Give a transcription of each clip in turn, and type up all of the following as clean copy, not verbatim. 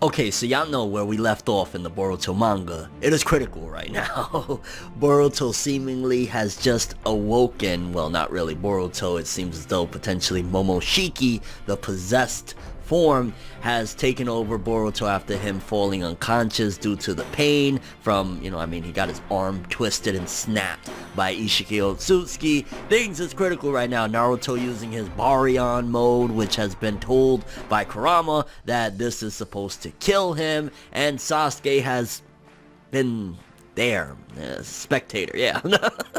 Okay, so y'all know where we left off in the Boruto manga. It is critical right now. Boruto seemingly has just awoken. Well, not really Boruto. It seems as though potentially Momoshiki, the possessed form, has taken over Boruto after him falling unconscious due to the pain from, he got his arm twisted and snapped by Isshikiki Otsutsuki. Things is critical right now. Naruto using his Baryon mode, which has been told by Kurama that this is supposed to kill him, and Sasuke has been there, spectator, yeah.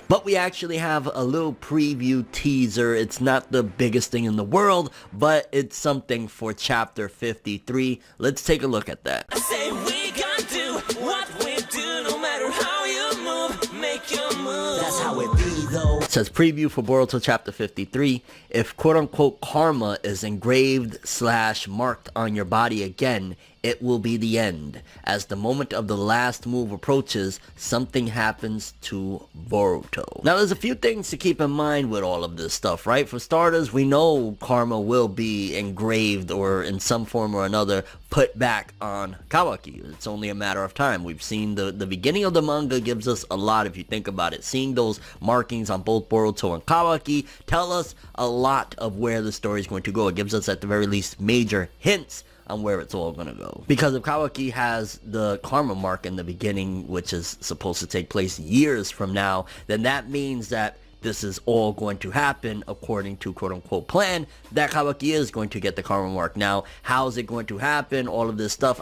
But we actually have a little preview teaser. It's not the biggest thing in the world, but it's something for chapter 53. Let's take a look at that. I say we gonna do what we do, no matter how you move, make your move. That's how it be though. It says preview for Boruto chapter 53. If quote-unquote karma is engraved / marked on your body again, it will be the end. As the moment of the last move approaches, something happens to Boruto. Now, there's a few things to keep in mind with all of this stuff, right? For starters, we know karma will be engraved or in some form or another put back on Kawaki. It's only a matter of time. We've seen the beginning of the manga gives us a lot if you think about it. Seeing those markings on both Boruto and Kawaki tell us a lot of where the story is going to go. It gives us at the very least major hints on where it's all gonna go. Because if Kawaki has the karma mark in the beginning, which is supposed to take place years from now, then that means that this is all going to happen according to quote-unquote plan, that Kawaki is going to get the karma mark. Now, how is it going to happen? All of this stuff.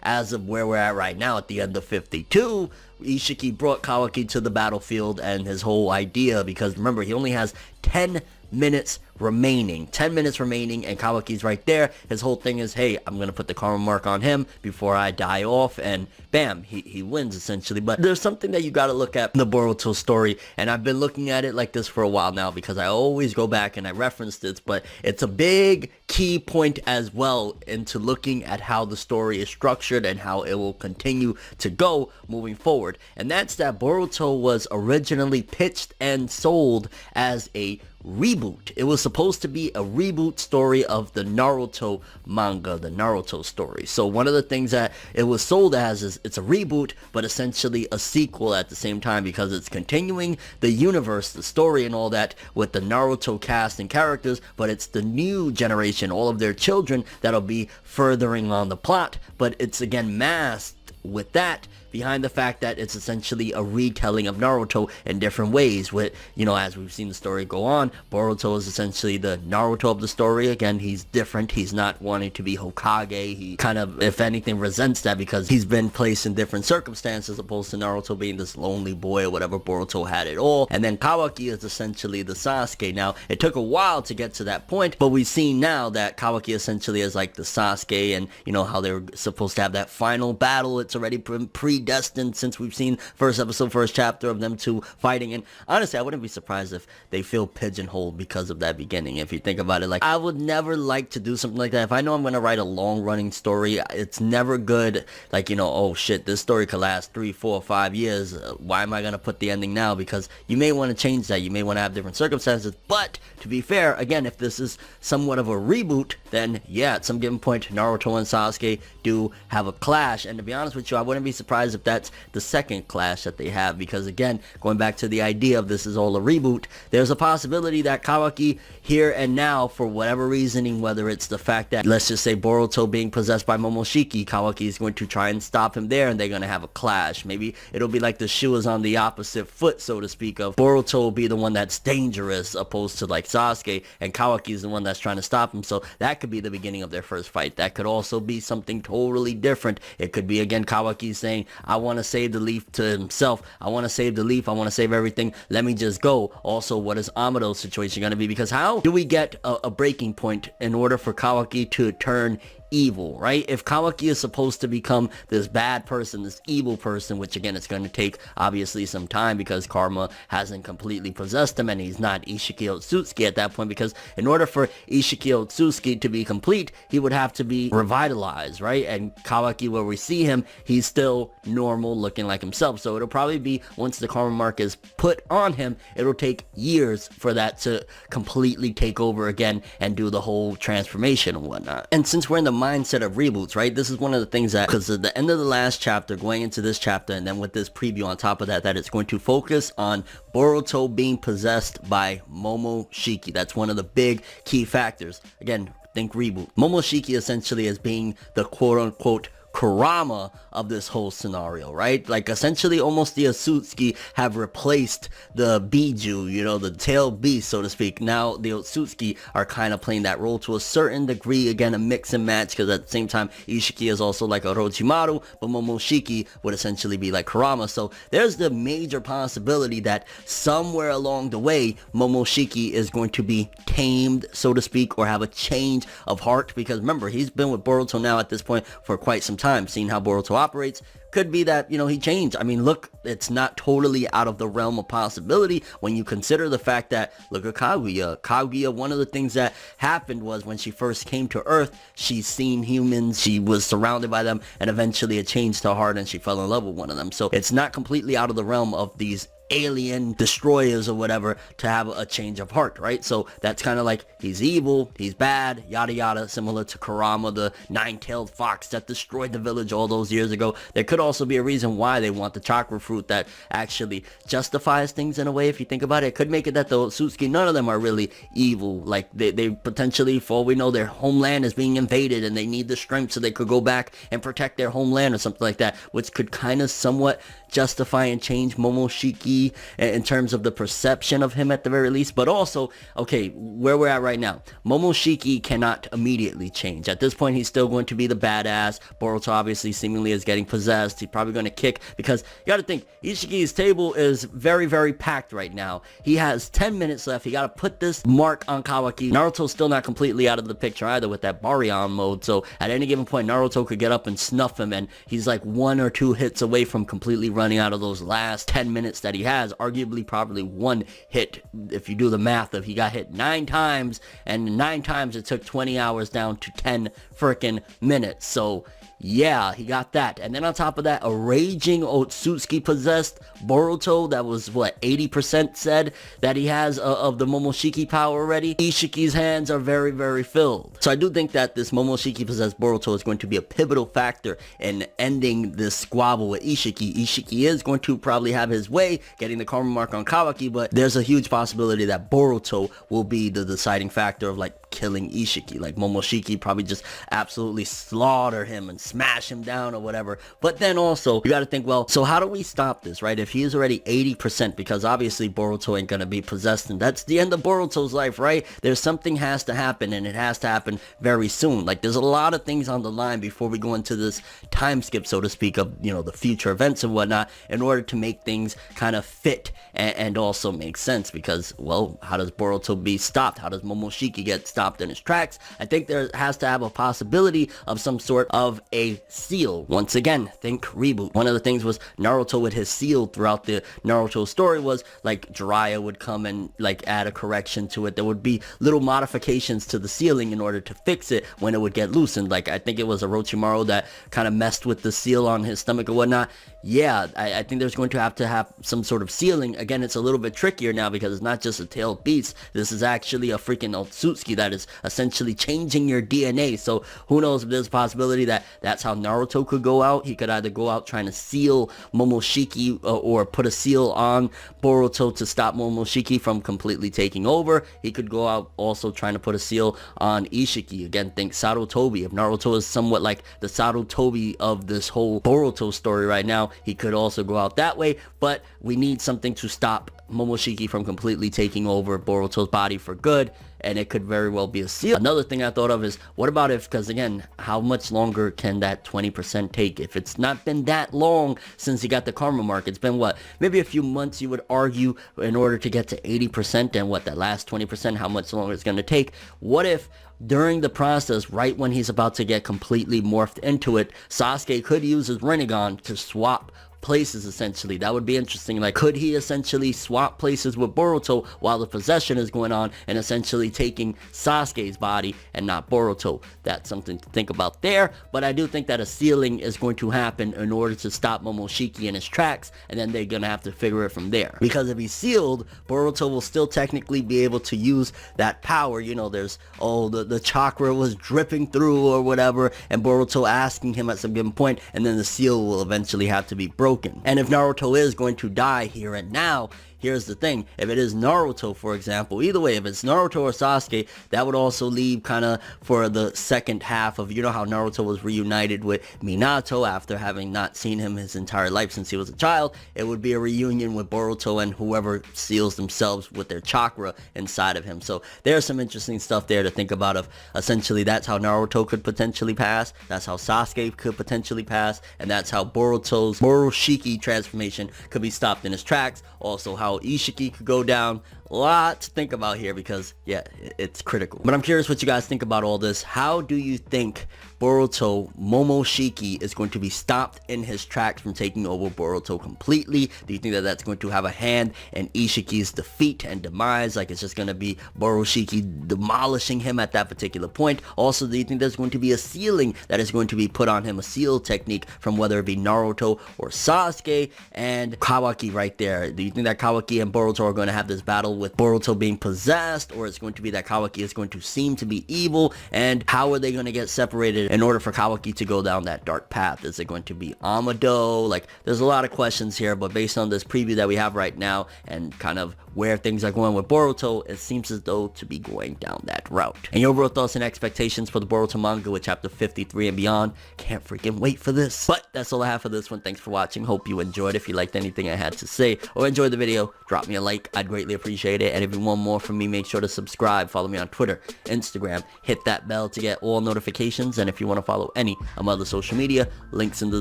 As of where we're at right now, at the end of 52, Isshikiki brought Kawaki to the battlefield and his whole idea, because remember, he only has 10 minutes remaining, and Kawaki's right there. His whole thing is, hey, I'm gonna put the karma mark on him before I die off, and bam, he wins essentially. But there's something that you gotta look at in the Boruto story, and I've been looking at it like this for a while now because I always go back and I reference this, but it's a big key point as well into looking at how the story is structured and how it will continue to go moving forward. And that's that Boruto was originally pitched and sold as a reboot. It was supposed to be a reboot story of the Naruto manga, the Naruto story. So one of the things that it was sold as is it's a reboot, but essentially a sequel at the same time, because it's continuing the universe, the story and all that with the Naruto cast and characters, but it's the new generation, all of their children, that'll be furthering on the plot. But it's again masked with that behind the fact that it's essentially a retelling of Naruto in different ways. With, as we've seen the story go on, Boruto is essentially the Naruto of the story. Again, he's different. He's not wanting to be Hokage. He kind of, if anything, resents that because he's been placed in different circumstances, opposed to Naruto being this lonely boy or whatever. Boruto had it all. And then Kawaki is essentially the Sasuke. Now, it took a while to get to that point, but we've seen now that Kawaki essentially is like the Sasuke, and how they were supposed to have that final battle. It's already predestined since we've seen first episode, first chapter of them two fighting. And honestly, I wouldn't be surprised if they feel pigeonholed because of that beginning. If you think about it, like, I would never like to do something like that. If I know I'm going to write a long running story, it's never good, like, oh shit, this story could last 3, 4, 5 years. Why am I going to put the ending now? Because you may want to change that. You may want to have different circumstances. But to be fair, again, if this is somewhat of a reboot, then yeah, at some given point, Naruto and Sasuke do have a clash. And to be honest with you, I wouldn't be surprised if that's the second clash that they have, because again, going back to the idea of this is all a reboot, there's a possibility that Kawaki here and now, for whatever reasoning, whether it's the fact that, let's just say, Boruto being possessed by Momoshiki, Kawaki is going to try and stop him there, and they're going to have a clash. Maybe it'll be like the shoe is on the opposite foot, so to speak, of Boruto will be the one that's dangerous opposed to like Sasuke, and Kawaki is the one that's trying to stop him. So that could be the beginning of their first fight. That could also be something totally different. It could be, again, Kawaki saying, I want to save the leaf, to himself. I want to save the leaf. I want to save everything. Let me just go. Also, what is Amado's situation going to be? Because how do we get a breaking point in order for Kawaki to turn evil, right? If Kawaki is supposed to become this bad person, this evil person, which again, it's going to take obviously some time because karma hasn't completely possessed him, and he's not Isshikiki Otsutsuki at that point, because in order for Isshikiki Otsutsuki to be complete, he would have to be revitalized, right? And Kawaki, where we see him, he's still normal, looking like himself. So it'll probably be, once the karma mark is put on him, it'll take years for that to completely take over again and do the whole transformation and whatnot. And since we're in the mindset of reboots, right? This is one of the things that, because at the end of the last chapter, going into this chapter, and then with this preview on top of that, that it's going to focus on Boruto being possessed by Momoshiki. That's one of the big key factors. Again, think reboot. Momoshiki essentially as being the quote-unquote Kurama of this whole scenario, right? Like essentially almost the Otsutsuki have replaced the Biju, you know, the tailed beast, so to speak. Now the Otsutsuki are kind of playing that role to a certain degree. Again, a mix and match, because at the same time Isshikiki is also like Orochimaru, but Momoshiki would essentially be like Kurama. So there's the major possibility that somewhere along the way Momoshiki is going to be tamed, so to speak, or have a change of heart, because remember, he's been with Boruto now at this point for quite some time, seeing how Boruto operates. Could be that, you know, he changed. I mean, look, it's not totally out of the realm of possibility when you consider the fact that, look at Kaguya. One of the things that happened was when she first came to Earth, she's seen humans, she was surrounded by them, and eventually it changed her heart and she fell in love with one of them. So it's not completely out of the realm of these alien destroyers or whatever to have a change of heart, right? So that's kind of like, he's evil, he's bad, yada yada, similar to Kurama, the nine-tailed fox that destroyed the village all those years ago. There could also be a reason why they want the chakra fruit that actually justifies things in a way. If you think about it, it could make it that the Otsutsuki, none of them are really evil. Like they potentially, for all we know, their homeland is being invaded and they need the strength so they could go back and protect their homeland or something like that, which could kind of somewhat justify and change Momoshiki in terms of the perception of him at the very least. But also, okay, where we're at right now, Momoshiki cannot immediately change. At this point, he's still going to be the badass. Boruto obviously seemingly is getting possessed. He's probably going to kick, because you got to think, Isshiki's table is very, very packed right now. He has 10 minutes left. He got to put this mark on Kawaki. Naruto's still not completely out of the picture either with that Baryon mode. So at any given point, Naruto could get up and snuff him, and he's like 1 or 2 hits away from completely running out of those last 10 minutes that he has. Arguably probably 1 hit, if you do the math of he got hit 9 times, and 9 times it took 20 hours down to 10 freaking minutes. So yeah, he got that. And then on top of that, a raging Otsutsuki possessed Boruto that was, what, 80% said that he has of the Momoshiki power already. Isshiki's hands are very, very filled. So I do think that this Momoshiki possessed Boruto is going to be a pivotal factor in ending this squabble with Isshiki. Isshiki is going to probably have his way, getting the karma mark on Kawaki, but there's a huge possibility that Boruto will be the deciding factor of, like, killing Isshiki. Like, Momoshiki probably just absolutely slaughter him and smash him down or whatever. But then also, you gotta think, well, so how do we stop this, right? If he is already 80%, because obviously Boruto ain't gonna be possessed, and that's the end of Boruto's life, right? There's something has to happen, and it has to happen very soon. Like, there's a lot of things on the line before we go into this time skip, so to speak, of, you know, the future events and whatnot, in order to make things kind of fit and also make sense. Because, well, how does Boruto be stopped? How does Momoshiki get stopped in his tracks? I think there has to have a possibility of some sort of a seal. Once again, think reboot. One of the things was Naruto with his seal throughout the Naruto story was, like, Jiraiya would come and, like, add a correction to it. There would be little modifications to the sealing in order to fix it when it would get loosened. Like, I think it was Orochimaru that kind of messed with the seal on his stomach or whatnot. Yeah, I think there's going to have some sort of sealing. Again, it's a little bit trickier now because it's not just a tailed beast. This is actually a freaking Otsutsuki that is essentially changing your DNA. So who knows if there's a possibility that that's how Naruto could go out. He could either go out trying to seal Momoshiki or put a seal on Boruto to stop Momoshiki from completely taking over. He could go out also trying to put a seal on Isshiki. Again, think Sarutobi. If Naruto is somewhat like the Sarutobi of this whole Boruto story right now, he could also go out that way, but we need something to stop Momoshiki from completely taking over Boruto's body for good, and it could very well be a seal. Another thing I thought of is, what about if, because again, how much longer can that 20% take? If it's not been that long since he got the karma mark, it's been what, maybe a few months, you would argue, in order to get to 80%, and what, that last 20%, how much longer it's going to take? What if during the process, right when he's about to get completely morphed into it, Sasuke could use his Rinnegan to swap places, essentially. That would be interesting. Like, could he essentially swap places with Boruto while the possession is going on and essentially taking Sasuke's body and not Boruto? That's something to think about there, but I do think that a sealing is going to happen in order to stop Momoshiki in his tracks, and then they're gonna have to figure it from there. Because if he's sealed, Boruto will still technically be able to use that power. You know, there's, oh, the chakra was dripping through or whatever, and Boruto asking him at some given point, and then the seal will eventually have to be broken. And if Naruto is going to die here and now, here's the thing. If it is Naruto, for example, either way, if it's Naruto or Sasuke, that would also leave kind of for the second half of, you know how Naruto was reunited with Minato after having not seen him his entire life since he was a child. It would be a reunion with Boruto and whoever seals themselves with their chakra inside of him. So there's some interesting stuff there to think about of, essentially, that's how Naruto could potentially pass, that's how Sasuke could potentially pass, and that's how Boruto's Momoshiki transformation could be stopped in his tracks. Also how Isshikiki could go down. A lot to think about here because, yeah, it's critical. But I'm curious what you guys think about all this. How do you think Boruto Momoshiki is going to be stopped in his tracks from taking over Boruto completely? Do you think that that's going to have a hand in Isshiki's defeat and demise? Like, it's just going to be Momoshiki demolishing him at that particular point? Also, do you think there's going to be a sealing that is going to be put on him, a seal technique from whether it be Naruto or Sasuke? And Kawaki right there. Do you think that Kawaki and Boruto are going to have this battle with Boruto being possessed, or it's going to be that Kawaki is going to seem to be evil? And how are they going to get separated in order for Kawaki to go down that dark path? Is it going to be Amado? Like, there's a lot of questions here, but based on this preview that we have right now and kind of where things are going with Boruto, it seems as though to be going down that route. And your overall thoughts and expectations for the Boruto manga with chapter 53 and beyond. Can't freaking wait for this. But that's all I have for this one. Thanks for watching. Hope you enjoyed. If you liked anything I had to say or enjoyed the video, drop me a like. I'd greatly appreciate it. And if you want more from me, make sure to subscribe. Follow me on Twitter, Instagram. Hit that bell to get all notifications. And if you want to follow any of my other social media, links in the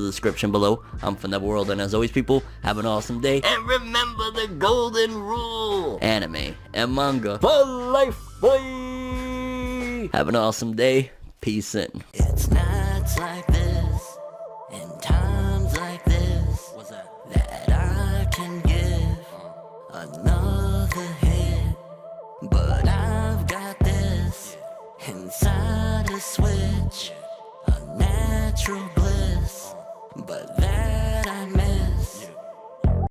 description below. I'm ForneverWorld, and as always, people, have an awesome day. And remember the golden rule. Anime and manga for life, boy. Have an awesome day. Peace in. It's nights like this, and times like this, that I can give another hit. But I've got this inside a switch, a natural bliss, but that I miss.